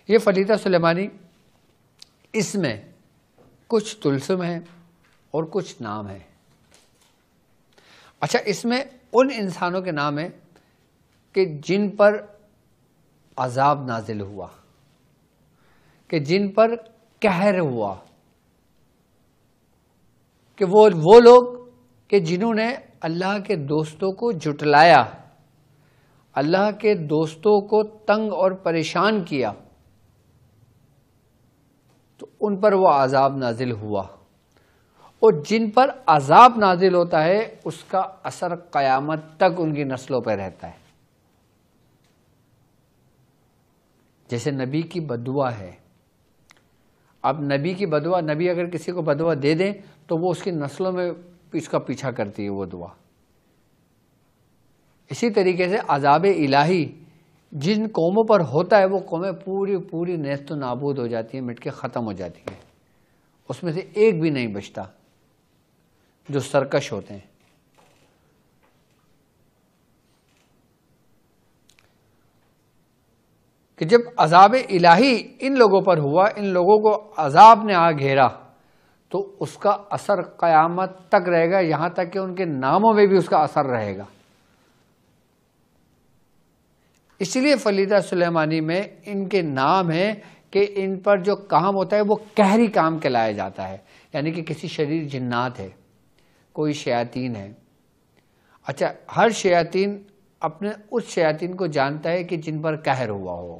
یہ فلیدہ سلیمانی، اس میں کچھ طلسم ہیں اور کچھ نام ہیں۔ اچھا، اس میں ان انسانوں کے نام ہیں کہ جن پر عذاب نازل ہوا، کہ جن پر قہر ہوا، کہ وہ لوگ کہ جنہوں نے اللہ کے دوستوں کو جھٹلایا، اللہ کے دوستوں کو تنگ اور پریشان کیا، تو ان پر وہ عذاب نازل ہوا۔ اور جن پر عذاب نازل ہوتا ہے اس کا اثر قیامت تک ان کی نسلوں پہ رہتا ہے۔ جیسے نبی کی بددعا ہے، اب نبی کی بددعا، نبی اگر کسی کو بددعا دے دیں تو وہ اس کی نسلوں میں اس کا پیچھا کرتی ہے وہ دعا۔ اسی طریقے سے عذاب الہی جن قوموں پر ہوتا ہے وہ قومیں پوری نیست و نابود ہو جاتی ہیں، مٹ کے ختم ہو جاتی ہیں، اس میں سے ایک بھی نہیں بچتا جو سرکش ہوتے ہیں۔ کہ جب عذاب الہی ان لوگوں پر ہوا، ان لوگوں کو عذاب نے آ گھیرا، تو اس کا اثر قیامت تک رہے گا، یہاں تک کہ ان کے ناموں میں بھی اس کا اثر رہے گا۔ اس لیے فلیدہ سلیمانی میں ان کے نام ہیں کہ ان پر جو کام ہوتا ہے وہ قہری کام کہلایا جاتا ہے، یعنی کہ کسی شریر جنات ہے، کوئی شیاطین ہے۔ اچھا، ہر شیاطین اپنے اس شیاطین کو جانتا ہے کہ جن پر قہر ہوا ہو،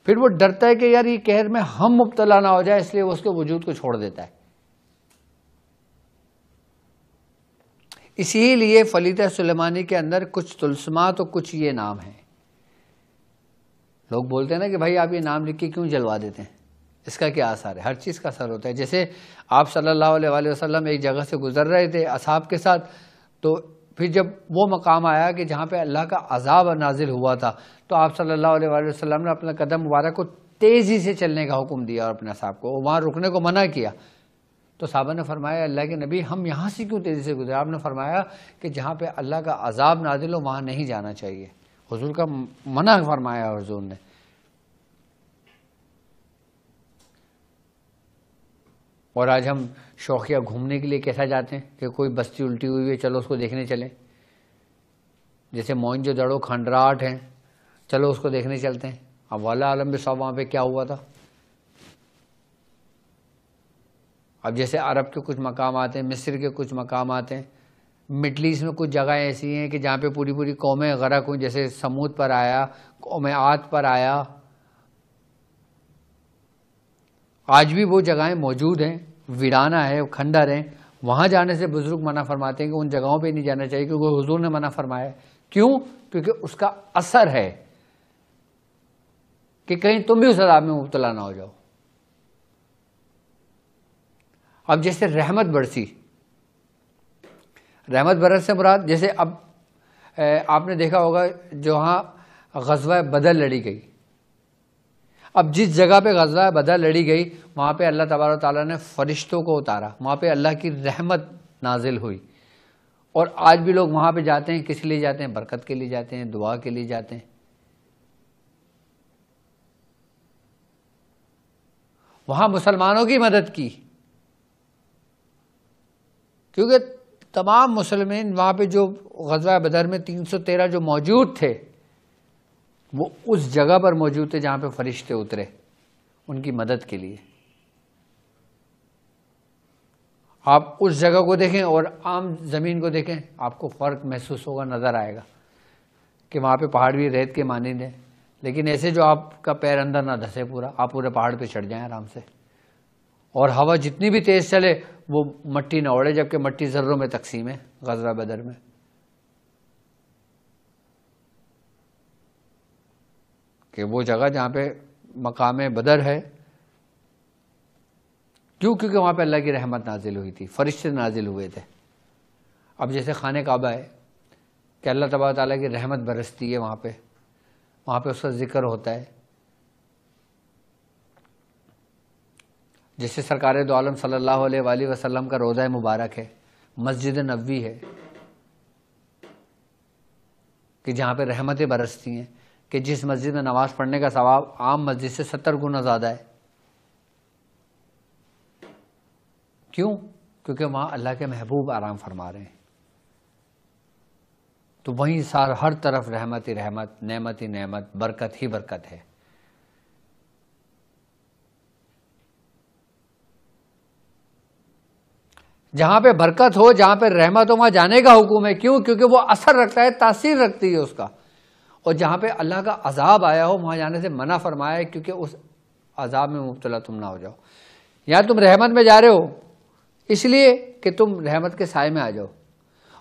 پھر وہ ڈرتا ہے کہ یار یہ قہر میں ہم مبتلا نہ ہو جائے، اس لیے وہ اس کے وجود کو چھوڑ دیتا ہے۔ اسی لیے فلیدہ سلیمانی کے اندر کچھ طلسمات اور کچھ یہ نام ہیں۔ لوگ بولتے ہیں نا کہ بھائی آپ یہ نام لکھ کے کیوں جلوا دیتے ہیں، اس کا کیا اثر ہے؟ ہر چیز کا اثر ہوتا ہے۔ جیسے آپ صلی اللہ علیہ وآلہ وسلم ایک جگہ سے گزر رہے تھے اصحاب کے ساتھ، تو پھر جب وہ مقام آیا کہ جہاں پہ اللہ کا عذاب نازل ہوا تھا، تو آپ صلی اللہ علیہ وآلہ وسلم نے اپنا قدم مبارک کو تیزی سے چلنے کا حکم دیا اور اپنے اصحاب کو وہاں رکنے کو منع کیا۔ تو صحابہ نے فرمایا اللہ کے نبی ہم یہاں سے کیوں تیزی سے گزرے؟ آپ نے فرمایا کہ جہاں پہ اللہ کا عذاب نازل ہو وہاں نہیں جانا چاہیے، حضور کا منع فرمایا حضور نے۔ اور آج ہم شوقیہ گھومنے کے لیے کیسا جاتے ہیں کہ کوئی بستی الٹی ہوئی ہے چلو اس کو دیکھنے چلیں، جیسے موئنجو دڑو کھنڈرات ہیں چلو اس کو دیکھنے چلتے ہیں۔ اب واللہ عالم بصواب وہاں پہ کیا ہوا تھا۔ اب جیسے عرب کے کچھ مقامات ہیں، مصر کے کچھ مقامات ہیں، مڈل ایسٹ میں کچھ جگہیں ایسی ہیں کہ جہاں پہ پوری قومیں غرق ہوئیں، جیسے سمود پر آیا، قوم عاد پر آیا۔ آج بھی وہ جگہیں موجود ہیں، ویرانہ ہے، کھنڈر ہیں، وہاں جانے سے بزرگ منع فرماتے ہیں کہ ان جگہوں پہ نہیں جانا چاہیے، کیونکہ حضور نے منع فرمایا ہے۔ کیوں؟ کیونکہ اس کا اثر ہے کہ کہیں تم بھی اس عذاب میں مبتلا نہ ہو جاؤ۔ اب جیسے رحمت برسی، رحمت برس سے مراد جیسے اب آپ نے دیکھا ہوگا جہاں غزوہ بدر لڑی گئی، اب جس جگہ پہ غزوہ بدر لڑی گئی وہاں پہ اللہ تبارک و تعالیٰ نے فرشتوں کو اتارا، وہاں پہ اللہ کی رحمت نازل ہوئی۔ اور آج بھی لوگ وہاں پہ جاتے ہیں، کس لیے جاتے ہیں؟ برکت کے لیے جاتے ہیں، دعا کے لیے جاتے ہیں۔ وہاں مسلمانوں کی مدد کی، کیونکہ تمام مسلمان وہاں پہ جو غزوہ بدر میں 313 جو موجود تھے وہ اس جگہ پر موجود تھے جہاں پہ فرشتے اترے ان کی مدد کے لیے۔ آپ اس جگہ کو دیکھیں اور عام زمین کو دیکھیں، آپ کو فرق محسوس ہوگا، نظر آئے گا کہ وہاں پہ پہاڑ بھی ریت کے مانند ہیں، لیکن ایسے جو آپ کا پیر اندر نہ دھسے پورا، آپ پورے پہاڑ پہ چڑھ جائیں آرام سے، اور ہوا جتنی بھی تیز چلے وہ مٹی نہ اڑے، جبکہ مٹی ذروں میں تقسیم ہے غزوہ بدر میں۔ کہ وہ جگہ جہاں پہ مقام بدر ہے، کیوں؟ کیونکہ وہاں پہ اللہ کی رحمت نازل ہوئی تھی، فرشتے نازل ہوئے تھے۔ اب جیسے خانہ کعبہ ہے کہ اللہ تبارک تعالیٰ کی رحمت برستی ہے وہاں پہ اس کا ذکر ہوتا ہے۔ جیسے سرکار دو عالم صلی اللہ علیہ وآلہ وسلم کا روضہ مبارک ہے، مسجد نبوی ہے کہ جہاں پہ رحمتیں برستی ہیں، کہ جس مسجد میں نماز پڑھنے کا ثواب عام مسجد سے 70 گنا زیادہ ہے. کیوں؟ کیونکہ وہاں اللہ کے محبوب آرام فرما رہے ہیں. تو وہیں ہر طرف رحمت ہی رحمت، نعمت ہی نعمت، برکت ہی برکت ہے. جہاں پہ برکت ہو، جہاں پہ رحمت ہو، وہاں جانے کا حکم ہے. کیوں؟ کیونکہ وہ اثر رکھتا ہے، تاثیر رکھتی ہے اس کا. اور جہاں پہ اللہ کا عذاب آیا ہو وہاں جانے سے منع فرمایا ہے، کیونکہ اس عذاب میں مبتلا تم نہ ہو جاؤ. یا تم رحمت میں جا رہے ہو اس لیے کہ تم رحمت کے سائے میں آ جاؤ،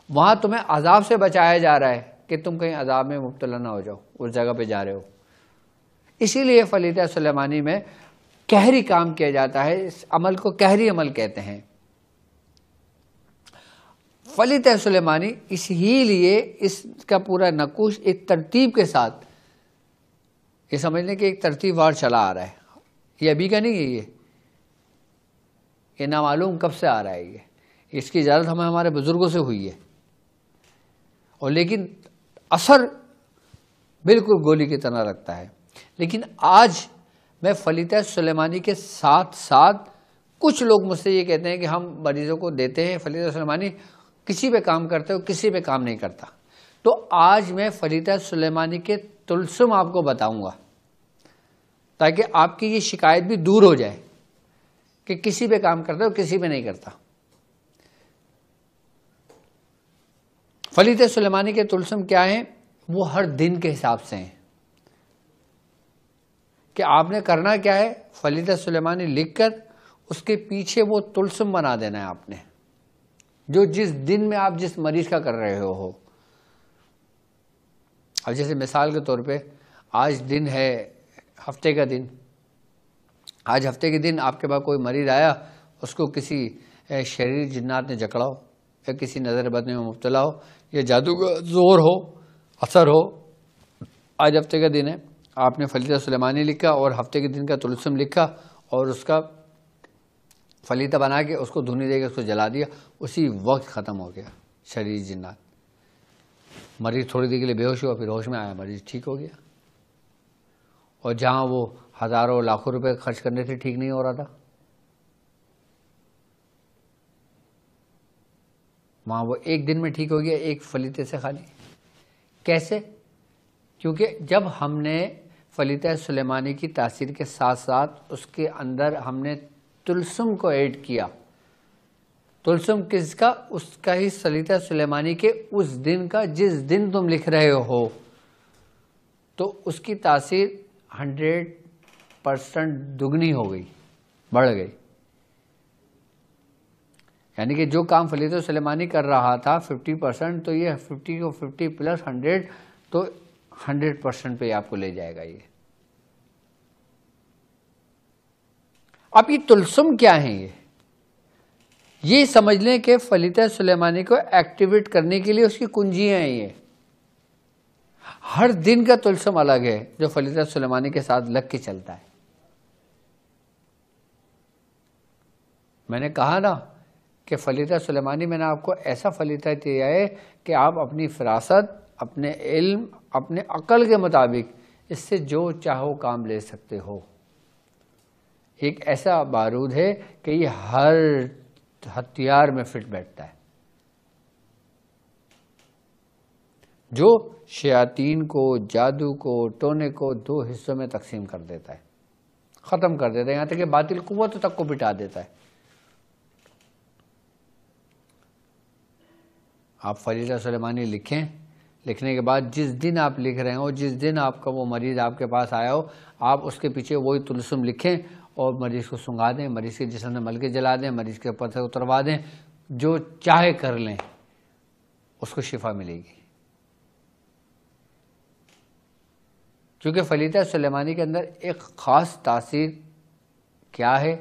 وہاں تمہیں عذاب سے بچایا جا رہا ہے کہ تم کہیں عذاب میں مبتلا نہ ہو جاؤ، اس جگہ پہ جا رہے ہو. اسی لیے فلیتہ سلیمانی میں قہری کام کیا جاتا ہے. اس عمل کو قہری عمل کہتے ہیں. فلیتہ سلیمانی اس ہی لیے اس کا پورا نقوش ایک ترتیب کے ساتھ، یہ سمجھنے کہ ایک ترتیب وار چلا آ رہا ہے. یہ ابھی کا نہیں ہے، یہ نامعلوم کب سے آ رہا ہے. یہ اس کی اجازت ہمیں ہمارے بزرگوں سے ہوئی ہے، اور لیکن اثر بالکل گولی کی طرح رکھتا ہے. لیکن آج میں فلیتہ سلیمانی کے ساتھ ساتھ کچھ لوگ مجھ سے یہ کہتے ہیں کہ ہم مریضوں کو دیتے ہیں فلیتہ سلیمانی، کسی پہ کام کرتے ہو، کسی پہ کام نہیں کرتا. تو آج میں فلیتہ سلیمانی کے طلسم آپ کو بتاؤں گا تاکہ آپ کی یہ شکایت بھی دور ہو جائے کہ کسی پہ کام کرتا ہو، کسی پہ نہیں کرتا. فلیتہ سلیمانی کے طلسم کیا ہیں؟ وہ ہر دن کے حساب سے ہیں کہ آپ نے کرنا کیا ہے. فلیتہ سلیمانی لکھ کر اس کے پیچھے وہ طلسم بنا دینا ہے آپ نے، جو جس دن میں آپ جس مریض کا کر رہے ہو. اب جیسے مثال کے طور پہ آج دن ہے ہفتے کا دن، آج ہفتے کے دن آپ کے پاس کوئی مریض آیا، اس کو کسی شریر جنات نے جکڑا ہو، یا کسی نظر بدی میں مبتلا ہو، یا جادو کا زور ہو، اثر ہو. آج ہفتے کا دن ہے، آپ نے فلیتہ سلیمانی لکھا اور ہفتے کے دن کا طلسم لکھا اور اس کا فلیتہ بنا کے اس کو دھنی دے کے اس کو جلا دیا، اسی وقت ختم ہو گیا شریر جنات. مریض تھوڑی دیر کے لیے بے ہوش ہوا، پھر ہوش میں آیا، مریض ٹھیک ہو گیا. اور جہاں وہ ہزاروں لاکھوں روپے خرچ کرنے سے ٹھیک نہیں ہو رہا تھا، وہاں وہ ایک دن میں ٹھیک ہو گیا، ایک فلیتے سے خالی. کیسے؟ کیونکہ جب ہم نے فلیتہ سلیمانی کی تاثیر کے ساتھ ساتھ اس کے اندر ہم نے طلسم کو ایڈ کیا. طلسم کس کا؟ اس کا ہی فلیتہ سلیمانی کے اس دن کا جس دن تم لکھ رہے ہو. تو اس کی تاثیر 100% دگنی ہو گئی، بڑھ گئی. یعنی کہ جو کام فلیتہ سلیمانی کر رہا تھا 50%، تو یہ 50 کو 50 پلس 100 تو 100% پہ آپ کو لے جائے گا. اب یہ طلسم کیا ہیں؟ یہ سمجھ لیں کہ فلیتہ سلیمانی کو ایکٹیویٹ کرنے کے لیے اس کی کنجیاں ہیں. یہ ہر دن کا طلسم الگ ہے جو فلیتہ سلیمانی کے ساتھ لگ کے چلتا ہے. میں نے کہا نا کہ فلیتہ سلیمانی میں نے آپ کو ایسا فلیتہ دیا ہے کہ آپ اپنی فراست، اپنے علم، اپنے عقل کے مطابق اس سے جو چاہو کام لے سکتے ہو. ایک ایسا بارود ہے کہ یہ ہر ہتھیار میں فٹ بیٹھتا ہے، جو شیاطین کو، جادو کو، ٹونے کو 2 حصوں میں تقسیم کر دیتا ہے، ختم کر دیتا ہے، یہاں تک کہ باطل قوت تک کو بٹا دیتا ہے. آپ فلیتہ سلیمانی لکھیں، لکھنے کے بعد جس دن آپ لکھ رہے ہو، جس دن آپ کا وہ مریض آپ کے پاس آیا ہو، آپ اس کے پیچھے وہی طلسم لکھیں اور مریض کو سنگا دیں، مریض کے جسم میں مل کے جلا دیں، مریض کے اوپر سے اتروا دیں، جو چاہے کر لیں، اس کو شفا ملے گی. کیونکہ فلیتہ سلیمانی کے اندر ایک خاص تاثیر کیا ہے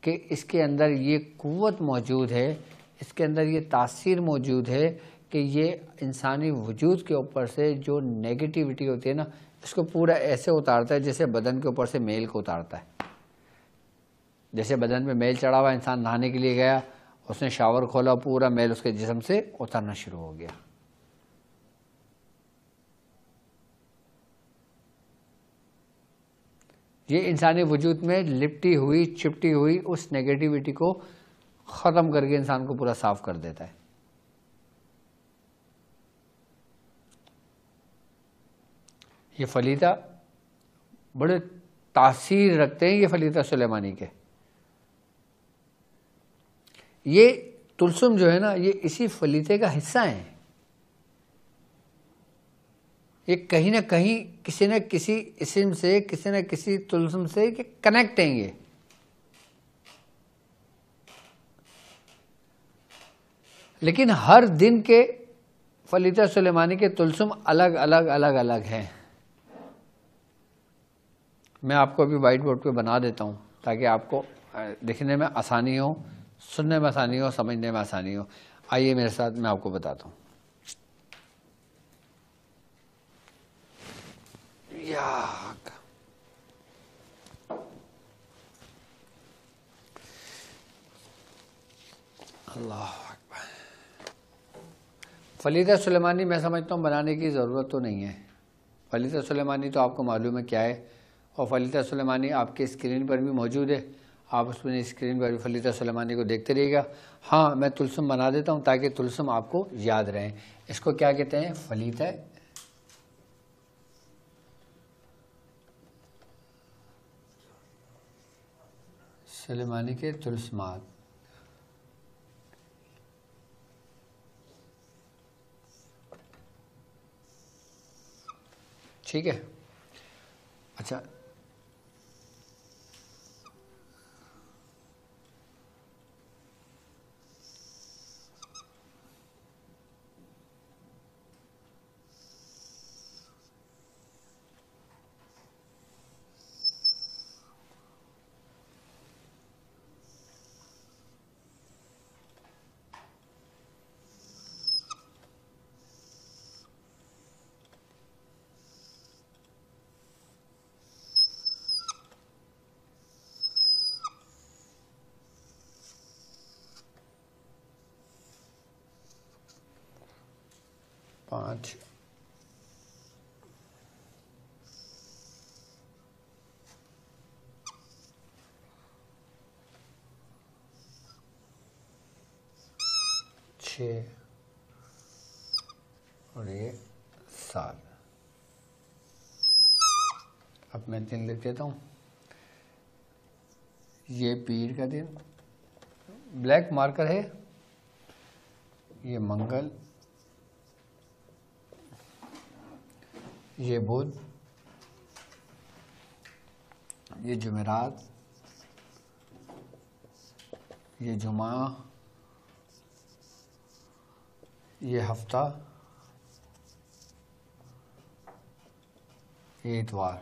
کہ اس کے اندر یہ قوت موجود ہے، اس کے اندر یہ تاثیر موجود ہے کہ یہ انسانی وجود کے اوپر سے جو نیگیٹیوٹی ہوتی ہے نا، اس کو پورا ایسے اتارتا ہے جیسے بدن کے اوپر سے میل کو اتارتا ہے. جیسے بدن میں میل چڑھا ہوا، انسان نہانے کے لیے گیا، اس نے شاور کھولا، پورا میل اس کے جسم سے اترنا شروع ہو گیا. یہ انسانی وجود میں لپٹی ہوئی چپٹی ہوئی اس نیگیٹیوٹی کو ختم کر کے انسان کو پورا صاف کر دیتا ہے. یہ فلیطہ بڑے تاثیر رکھتے ہیں، یہ فلیطہ سلیمانی کے. یہ طلسم جو ہے نا یہ اسی فلیطے کا حصہ ہیں. یہ کہیں نہ کہیں کسی نہ کسی اسم سے، کسی نہ کسی طلسم سے کنیکٹ ہیں یہ. لیکن ہر دن کے فلیطہ سلیمانی کے طلسم الگ الگ الگ الگ ہیں. میں آپ کو ابھی وائٹ بورڈ پہ بنا دیتا ہوں تاکہ آپ کو لکھنے میں آسانی ہو، سننے میں آسانی ہو، سمجھنے میں آسانی ہو. آئیے میرے ساتھ، میں آپ کو بتاتا ہوں. اللہ اکبر. فلیطہ سلیمانی میں سمجھتا ہوں بنانے کی ضرورت تو نہیں ہے. فلیطہ سلیمانی تو آپ کو معلوم ہے کیا ہے، اور فلیطہ سلیمانی آپ کے اسکرین پر بھی موجود ہے. آپ اس میں اسکرین پر بھی فلیطہ سلیمانی کو دیکھتے رہیے گا. ہاں میں طلسم بنا دیتا ہوں تاکہ طلسم آپ کو یاد رہیں. اس کو کیا کہتے ہیں؟ فلیطہ سلیمانی کے طلسمات. ٹھیک ہے. اچھا، پانچ، چھ اور یہ 7. اب میں دن لکھ دیتا ہوں. یہ پیر کا دن بلیک مارکر ہے، یہ منگل، یہ بدھ، یہ جمعرات، یہ جمعہ، یہ ہفتہ، یہ اتوار.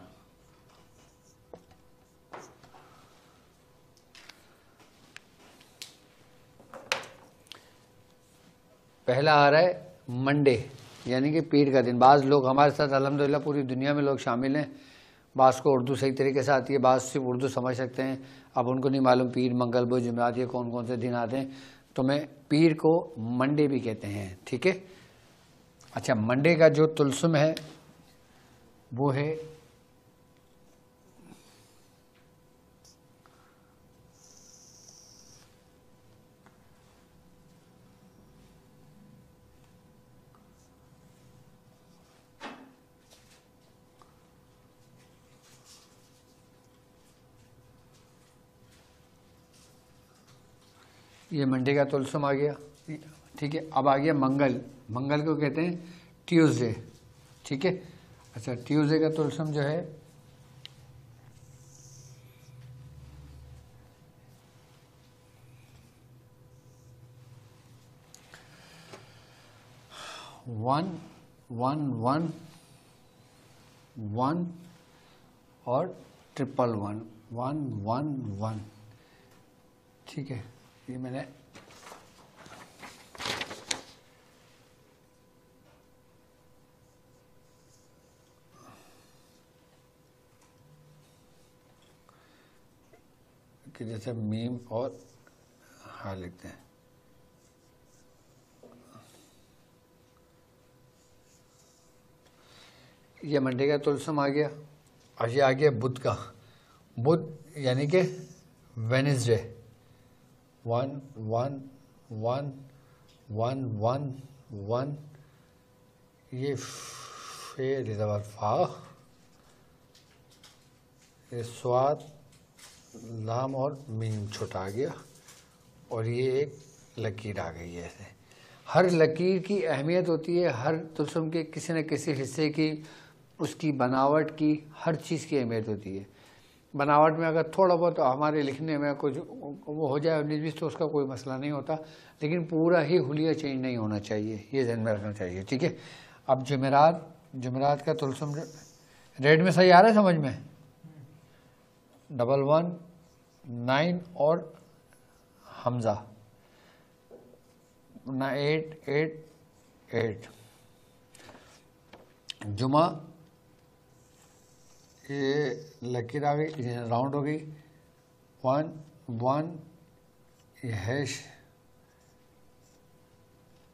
پہلا آ رہا ہے منڈے، یعنی کہ پیر کا دن. بعض لوگ ہمارے ساتھ الحمدللہ پوری دنیا میں لوگ شامل ہیں. بعض کو اردو صحیح طریقے سے آتی ہے، بعض صرف اردو سمجھ سکتے ہیں. اب ان کو نہیں معلوم پیر، منگل، بدھ، جمعرات یہ کون کون سے دن آتے ہیں. تو میں پیر کو منڈے بھی کہتے ہیں. ٹھیک ہے. اچھا، منڈے کا جو طلسم ہے وہ ہے یہ منڈے کا طلسم آ گیا. ٹھیک ہے. اب آ گیا منگل. منگل کو کہتے ہیں ٹیوزڈے. ٹھیک ہے. اچھا، ٹیوزڈے کا طلسم جو ہے 1 1 1 1 اور 111 1 1 1. ٹھیک ہے. یہ میں نے کہ جیسے میم اور ہاں لکھتے ہیں. یہ منڈے کا طلسم آ گیا. اور یہ آ گیا بدھ کا. بدھ یعنی کہ وینسڈے 1 1 1 1 1 1 یہ فعل زبر فا، یہ سواد لام اور میم چھوٹا آ گیا اور یہ ایک لکیر آ گئی ہے. ایسے ہر لکیر کی اہمیت ہوتی ہے، ہر طلسم کے کسی نہ کسی حصے کی، اس کی بناوٹ کی، ہر چیز کی اہمیت ہوتی ہے. بناوٹ میں اگر تھوڑا بہت ہمارے لکھنے میں کچھ وہ ہو جائے 19-20 تو اس کا کوئی مسئلہ نہیں ہوتا، لیکن پورا ہی حلیہ چینج نہیں ہونا چاہیے، یہ ذہن میں رکھنا چاہیے. ٹھیک ہے. اب جمعرات کا طلسم ریڈ میں صحیح آ رہا ہے سمجھ میں؟ 11 9 اور حمزہ 8 8 8. جمعہ یہ لکیر آ گئی، راؤنڈ ہو گئی 1 1، یہ ہیش،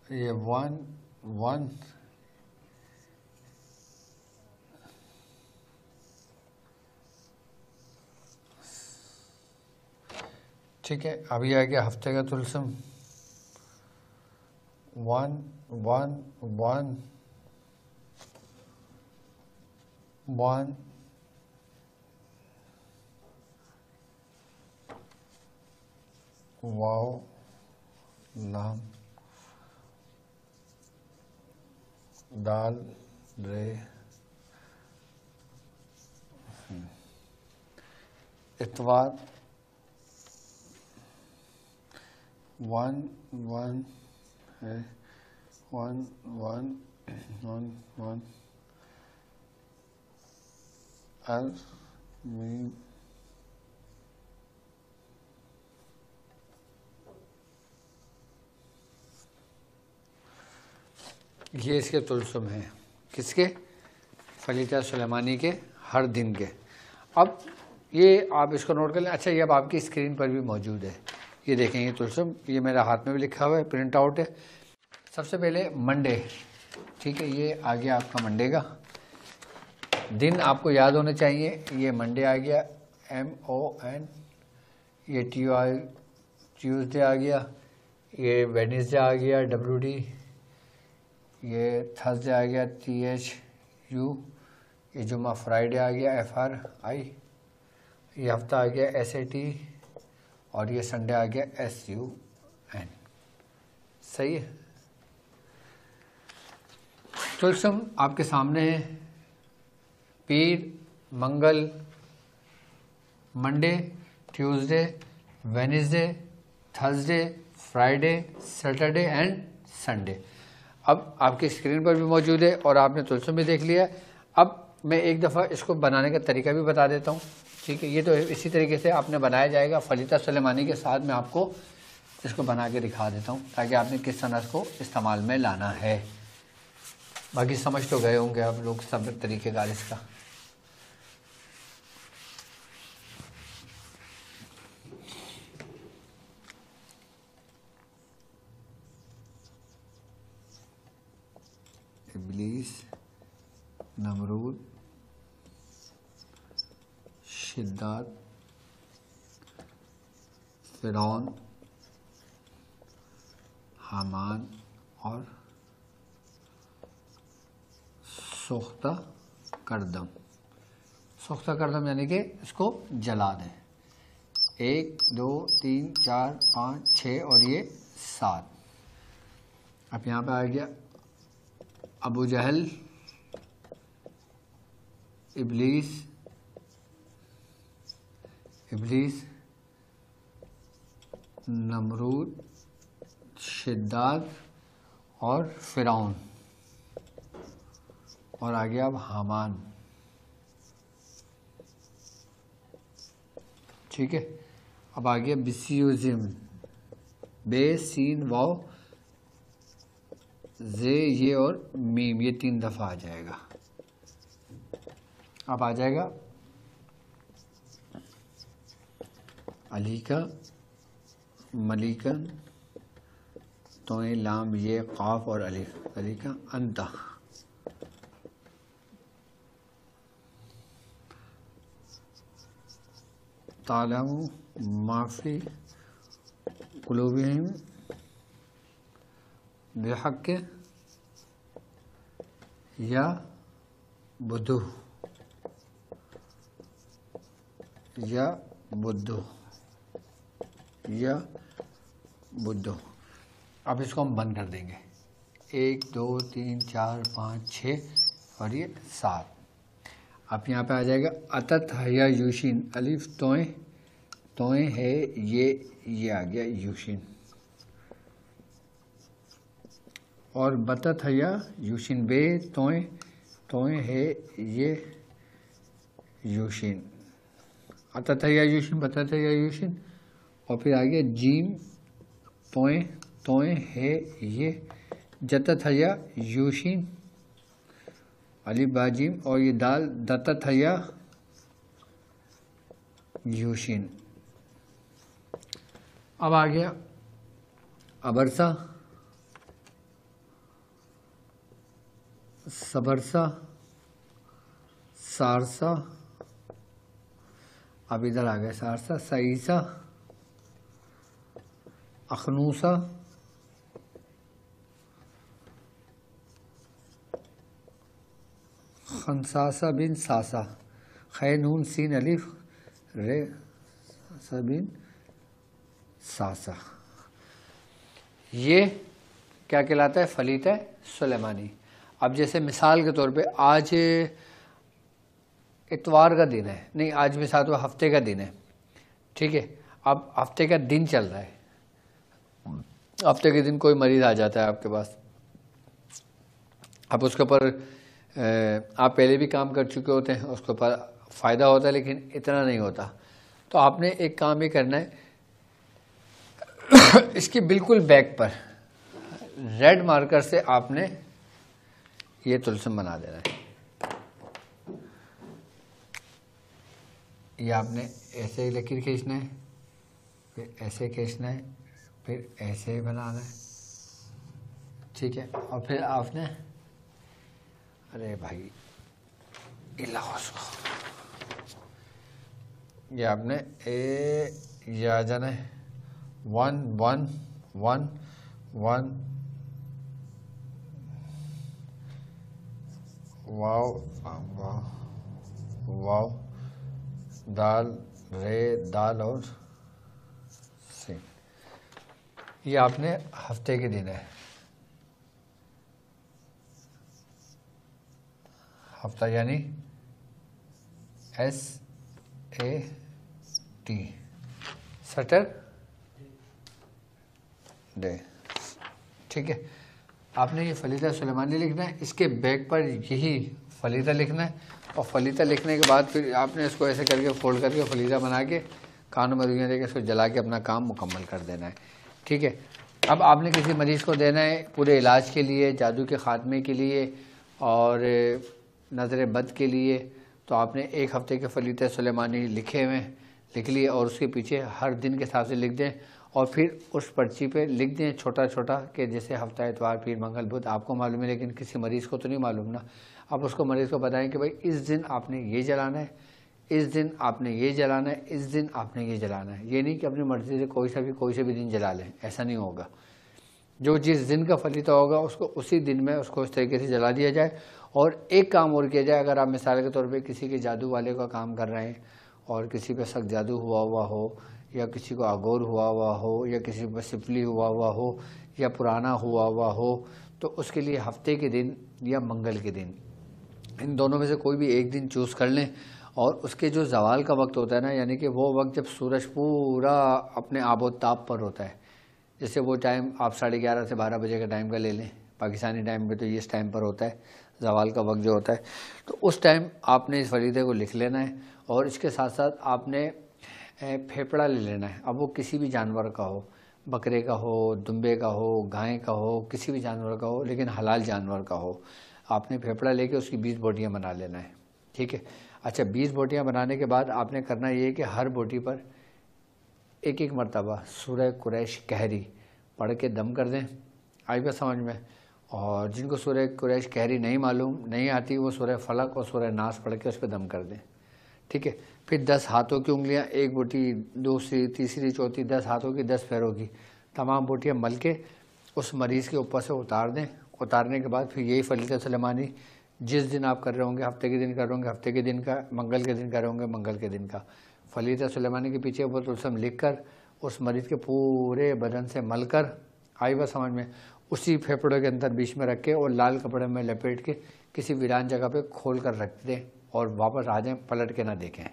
یہ 1 1، ٹھیک ہے. ابھی آ گیا ہفتے کا طلسم 1 1 1 1 واو لام دال رے اتوار 1 1 1 1 1 1 ال میم یہ اس کے طلسم ہیں. کس کے؟ فلیطہ سلیمانی کے ہر دن کے. اب یہ آپ اس کو نوٹ کر لیں. اچھا یہ اب آپ کی اسکرین پر بھی موجود ہے، یہ دیکھیں یہ طلسم، یہ میرا ہاتھ میں بھی لکھا ہوا ہے، پرنٹ آؤٹ ہے. سب سے پہلے منڈے، ٹھیک ہے، یہ آ گیا آپ کا منڈے کا دن، آپ کو یاد ہونے چاہیے. یہ منڈے آ گیا MON، یہ ٹیوزڈے آ گیا، یہ ویڈنسڈے آ گیا WD، یہ تھرسڈے آ گیا THU، یہ جمعہ فرائیڈے آ گیا FRI، یہ ہفتہ آ گیا SAT، اور یہ سنڈے آ گیا SUN. صحیح ہے. طلسم آپ کے سامنے ہے. پیر، منگل، Monday, Tuesday, Wednesday, Thursday, Friday, Saturday and Sunday. اب آپ کی اسکرین پر بھی موجود ہے اور آپ نے طلسم بھی دیکھ لیا. اب میں ایک دفعہ اس کو بنانے کا طریقہ بھی بتا دیتا ہوں. ٹھیک ہے، یہ تو اسی طریقے سے آپ نے بنایا جائے گا. فلیطہ سلیمانی کے ساتھ میں آپ کو اس کو بنا کے دکھا دیتا ہوں تاکہ آپ نے کس طرح اس کو استعمال میں لانا ہے. باقی سمجھ تو گئے ہوں گے آپ لوگ سب طریقے کار اس کا. ابلیس، نمرود، شداد، فرعون، حامان اور سوختہ کردم. سوختہ کردم یعنی کہ اس کو جلا دیں. 1 2 3 4 5 6 اور یہ 7. اب یہاں پہ آ گیا ابو جہل، ابلیس، نمرود، شداد اور فرعون، اور آ گیا اب حامان. ٹھیک ہے. اب آ گیا بسیوزم، بے، سین، واو، زے، یہ اور میم، یہ 3 دفعہ آ جائے گا. اب آ جائے گا علی کا، ملیکن، توئیں، لام، یہ، قاف اور علی کا، انتا. تعلم ما فی قلوبہم بالحق یا بدو یا بدو یا بدو. اب اس کو ہم بند کر دیں گے. 1 2 3 4 5 6 اور یہ 7. اب یہاں پہ آ جائے گا اتت حیا یوشین, الف توئیں ہے یہ آ گیا یوشین, اور بتت حیا یوشین, بے توئیں ہے یہ یوشین, اتت حیا یوشین, بتت حیا یوشین, اور پھر آگے جیم توئیں ہے یہ جتت حیا یوشین, الف با جیم, اور یہ دال دتت حیا یوشین. اب آ گیا ابرسا, سبرسا, سارسا, اب ادھر آ گیا سارسا, سعیسا, اخنوسا, خنساسا بن ساسا, خے نون سین الف رے سا بن ساسا. یہ کیا کہلاتا ہے؟ فلیطہ سلیمانی. اب جیسے مثال کے طور پہ آج اتوار کا دن ہے, نہیں آج مثال تو ہفتے کا دن ہے, ٹھیک ہے. اب ہفتے کا دن چل رہا ہے, ہفتے کے دن کوئی مریض آ جاتا ہے آپ کے پاس, اب اس کے اوپر آپ پہلے بھی کام کر چکے ہوتے ہیں, اس کے اوپر فائدہ ہوتا ہے لیکن اتنا نہیں ہوتا. تو آپ نے ایک کام یہ کرنا ہے, اس کی بالکل بیک پر ریڈ مارکر سے آپ نے یہ طلسم بنا دینا ہے. یہ آپ نے ایسے لکیر کھینچنا ہے, پھر ایسے کھینچنا ہے, پھر ایسے ہی بنانا ہے, ٹھیک ہے. اور پھر آپ نے, ارے بھائی یہ آپ نے یہ آ جانا ہے 1 1 1 1 واو واو واو دال رے دال اور سین. یہ آپ نے ہفتے کے دن ہے, ہفتہ یعنی SAT, سیٹرڈے, ٹھیک ہے. آپ نے یہ فلیطہ سلیمانی لکھنا ہے, اس کے بیک پر یہی فلیطہ لکھنا ہے, اور فلیطہ لکھنے کے بعد پھر آپ نے اس کو ایسے کر کے فولڈ کر کے فلیطہ بنا کے کانوں میں رویاں دے کے اس کو جلا کے اپنا کام مکمل کر دینا ہے, ٹھیک ہے. اب آپ نے کسی مریض کو دینا ہے پورے علاج کے لیے, جادو کے خاتمے کے لیے اور نظر بد کے لیے, تو آپ نے 1 ہفتے کے فلیطہ سلیمانی لکھے ہوئے لکھ لیے, اور اس کے پیچھے ہر دن کے حساب سے لکھ دیں, اور پھر اس پرچی پہ لکھ دیں چھوٹا چھوٹا کہ جیسے ہفتہ اتوار پیر منگل بدھ آپ کو معلوم ہے لیکن کسی مریض کو تو نہیں معلوم نا. آپ اس کو مریض کو بتائیں کہ بھائی اس دن آپ نے یہ جلانا ہے, اس دن آپ نے یہ جلانا ہے, اس دن آپ نے یہ جلانا ہے. یہ نہیں کہ اپنی مرضی سے کوئی سے بھی دن جلا لیں, ایسا نہیں ہوگا. جو جس دن کا فلیطہ ہوگا اس کو اسی دن میں اس کو اس طریقے سے جلا دیا جائے. اور ایک کام اور کیا جائے, اگر آپ مثال کے طور پہ کسی کے جادو والے کا کام کر رہے ہیں اور کسی پہ سخت جادو ہوا ہو, یا کسی کو اغور ہوا ہو, یا کسی پہ سپلی ہوا ہو, یا پرانا ہوا ہو, تو اس کے لیے ہفتے کے دن یا منگل کے دن, ان دونوں میں سے کوئی بھی ایک دن چوز کر لیں. اور اس کے جو زوال کا وقت ہوتا ہے نا, یعنی کہ وہ وقت جب سورج پورا اپنے آب و تاب پر ہوتا ہے, جیسے وہ ٹائم آپ 11:30 سے 12 بجے کا ٹائم کا لے لیں, پاکستانی ٹائم پہ تو یہ اس ٹائم پر ہوتا ہے زوال کا وقت جو ہوتا ہے, تو اس ٹائم آپ نے اس فلیطے کو لکھ لینا ہے. اور اس کے ساتھ ساتھ آپ نے پھیپڑا لے لینا ہے. اب وہ کسی بھی جانور کا ہو, بکرے کا ہو, دمبے کا ہو, گائے کا ہو, کسی بھی جانور کا ہو, لیکن حلال جانور کا ہو. آپ نے پھیپڑا لے کے اس کی 20 بوٹیاں بنا لینا ہے, ٹھیک ہے. اچھا 20 بوٹیاں بنانے کے بعد آپ نے کرنا یہ کہ ہر بوٹی پر ایک مرتبہ سورہ قریش کہری پڑھ کے دم کر دیں. آئی بات سمجھ میں؟ اور جن کو سورہ قریش کہری نہیں معلوم نہیں آتی, وہ سورہ فلق اور سورہ ناس پڑھ کے اس پہ دم کر دیں, ٹھیک ہے. پھر 10 ہاتھوں کی انگلیاں، ایک بوٹی، دوسری، تیسری، چوتھی، 10 ہاتھوں کی، 10 پیروں کی تمام بوٹیاں مل کے اس مریض کے اوپر سے اتار دیں۔ اتارنے کے بعد پھر یہی فلیطہ سلیمانی جس دن آپ کر رہے ہوں گے، ہفتے کے دن کر رہے ہوں گے ہفتے کے دن کا، منگل کے دن کر رہے ہوں گے منگل کے دن کا، فلیطہ سلیمانی کے پیچھے وہ طلسم لکھ کر اس مریض کے پورے بدن سے مل کر، آئی بات سمجھ میں، اسی پھیپھڑوں کے اندر بیچ میں رکھ کے اور لال کپڑے میں لپیٹ کے کسی ویران جگہ پہ کھول کر رکھ دیں اور واپس آ جائیں، پلٹ کے نہ دیکھیں۔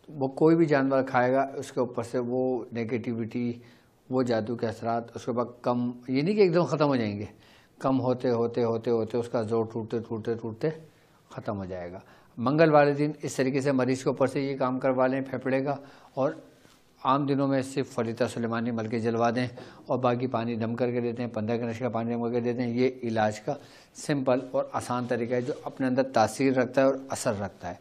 وہ کوئی بھی جانور کھائے گا اس کے اوپر سے وہ نیگیٹیوٹی، وہ جادو کے اثرات اس کے بعد کم، یہ نہیں کہ ایک دم ختم ہو جائیں گے، کم ہوتے ہوتے ہوتے ہوتے اس کا زور ٹوٹتے ٹوٹتے ٹوٹتے ختم ہو جائے گا۔ منگل والے دن اس طریقے سے مریض کے اوپر سے یہ کام کروا لیں پھیپھڑے کا، اور عام دنوں میں صرف فلیطہ سلیمانی مل کے جلوا دیں اور باقی پانی دم کر کے دیتے ہیں، 15 گنش کا پانی دم کر کے دیتے ہیں۔ یہ علاج کا سمپل اور آسان طریقہ ہے جو اپنے اندر تاثیر رکھتا ہے اور اثر رکھتا ہے۔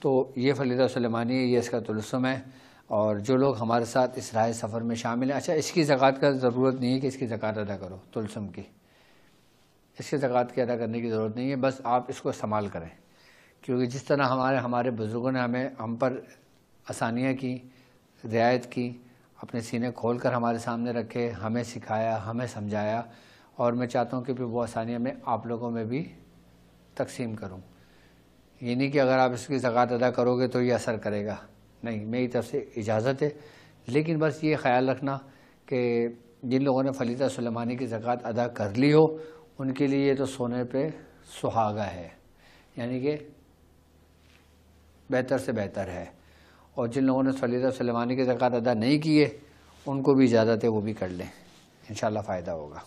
تو یہ فلیطہ سلیمانی ہے، یہ اس کا طلسم ہے۔ اور جو لوگ ہمارے ساتھ اس راہ سفر میں شامل ہیں، اچھا اس کی زکوٰۃ کا ضرورت نہیں ہے کہ اس کی زکوٰۃ ادا کرو، طلسم کی اس کی زکوٰۃ کی ادا کرنے کی ضرورت نہیں ہے، بس آپ اس کو استعمال کریں، کیونکہ جس طرح ہمارے بزرگوں نے ہم پر آسانیاں کی، رعایت کی، اپنے سینے کھول کر ہمارے سامنے رکھے، ہمیں سکھایا، ہمیں سمجھایا، اور میں چاہتا ہوں کہ پھر وہ آسانیاں میں آپ لوگوں میں بھی تقسیم کروں۔ یہ نہیں کہ اگر آپ اس کی زکوٰۃ ادا کرو گے تو یہ اثر کرے گا، نہیں، میری طرف سے اجازت ہے، لیکن بس یہ خیال رکھنا کہ جن لوگوں نے فلیطہ سلیمانی کی زکوٰۃ ادا کر لی ہو ان کے لیے یہ تو سونے پہ سہاگا ہے، یعنی کہ بہتر سے بہتر ہے، اور جن لوگوں نے فلیطہ سلیمانی کی زکوٰۃ ادا نہیں کی ہے ان کو بھی اجازت ہے وہ بھی کر لیں، انشاءاللہ فائدہ ہوگا۔